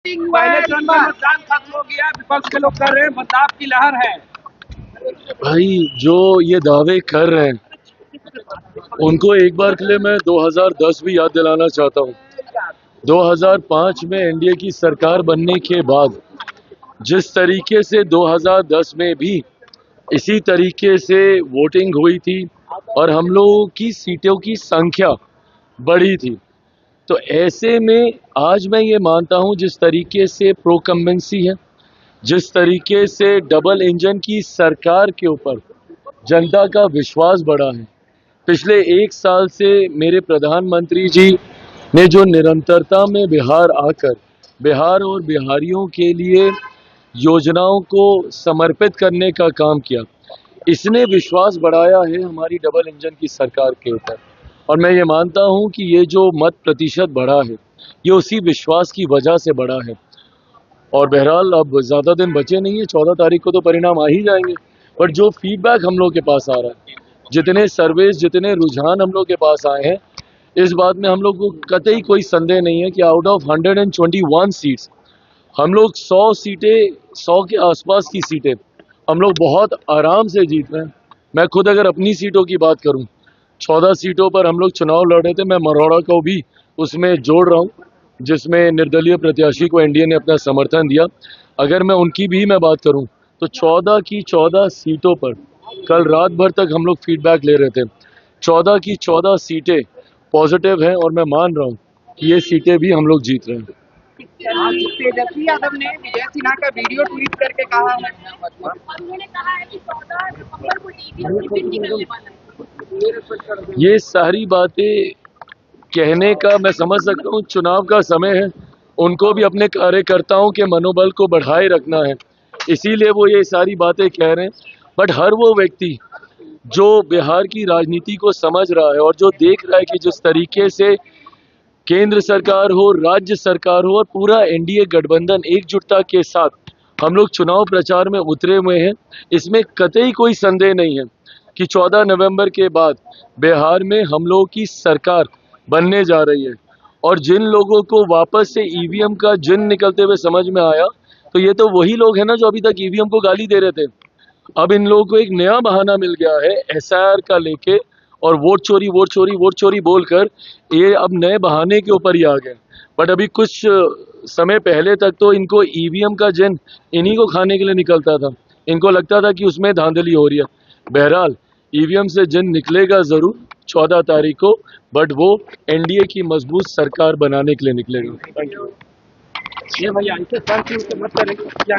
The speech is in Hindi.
पहले चरण में मतदान खत्म हो गया, विपक्ष के लोग कर रहे हैं बदलाव की लहर है। भाई जो ये दावे कर रहे हैं उनको एक बार के लिए मैं 2010 भी याद दिलाना चाहता हूँ। 2005 में एनडीए की सरकार बनने के बाद जिस तरीके से 2010 में भी इसी तरीके से वोटिंग हुई थी और हम लोगों की सीटों की संख्या बढ़ी थी, तो ऐसे में आज मैं ये मानता हूँ जिस तरीके से प्रोकम्बेंसी है, जिस तरीके से डबल इंजन की सरकार के ऊपर जनता का विश्वास बढ़ा है, पिछले एक साल से मेरे प्रधानमंत्री जी ने जो निरंतरता में बिहार आकर बिहार और बिहारियों के लिए योजनाओं को समर्पित करने का काम किया, इसने विश्वास बढ़ाया है हमारी डबल इंजन की सरकार के ऊपर। और मैं ये मानता हूं कि ये जो मत प्रतिशत बढ़ा है ये उसी विश्वास की वजह से बढ़ा है। और बहरहाल अब ज़्यादा दिन बचे नहीं है, 14 तारीख को तो परिणाम आ ही जाएंगे। पर जो फीडबैक हम लोग के पास आ रहा है, जितने सर्वेस, जितने रुझान हम लोग के पास आए हैं, इस बात में हम लोग को कतई कोई संदेह नहीं है कि आउट ऑफ 121 सीट्स हम लोग 100 सीटें, 100 के आसपास की सीटें हम लोग बहुत आराम से जीत रहे हैं। मैं खुद अगर अपनी सीटों की बात करूं, 14 सीटों पर हम लोग चुनाव लड़ रहे थे, मैं मरोड़ा को भी उसमें जोड़ रहा हूं, जिसमें निर्दलीय प्रत्याशी को एनडीए ने अपना समर्थन दिया। अगर मैं उनकी भी मैं बात करूं तो 14 की 14 सीटों पर कल रात भर तक हम लोग फीडबैक ले रहे थे। 14 की 14 सीटें पॉजिटिव हैं और मैं मान रहा हूं कि ये सीटें भी हम लोग जीत रहे हैं। आज तेजस्वी यादव ने विजय सिन्हा का वीडियो ट्वीट करके कहा है, उन्होंने कहा है कि 14 नवंबर को ईवीएम की प्रिंटिंग निकलने वाला है। ये सारी बातें कहने का मैं समझ सकता हूँ, चुनाव का समय है, उनको भी अपने कार्यकर्ताओं के मनोबल को बढ़ाए रखना है, इसीलिए वो ये सारी बातें कह रहे हैं। बट हर वो व्यक्ति जो बिहार की राजनीति को समझ रहा है और जो देख रहा है कि जिस तरीके से केंद्र सरकार हो, राज्य सरकार हो और पूरा एनडीए गठबंधन एकजुटता के साथ हम लोग चुनाव प्रचार में उतरे हुए हैं, इसमें कतई कोई संदेह नहीं है कि 14 नवंबर के बाद बिहार में हम लोगों की सरकार बनने जा रही है। और जिन लोगों को वापस से ईवीएम का जिन निकलते हुए समझ में आया, तो ये तो वही लोग हैं ना जो अभी तक ईवीएम को गाली दे रहे थे। अब इन लोगों को एक नया बहाना मिल गया है एसआईआर का लेके, और वोट चोरी बोलकर ये अब नए बहाने के ऊपर ही आ गए। बट अभी कुछ समय पहले तक तो इनको ईवीएम का जिन इन्हीं को खाने के लिए निकलता था, इनको लगता था कि उसमें धांधली हो रही है। बहरहाल ईवीएम से जिन निकलेगा जरूर 14 तारीख को, बट वो एनडीए की मजबूत सरकार बनाने के लिए निकलेगा। ये भैया ऐसे मत करेंगे क्या?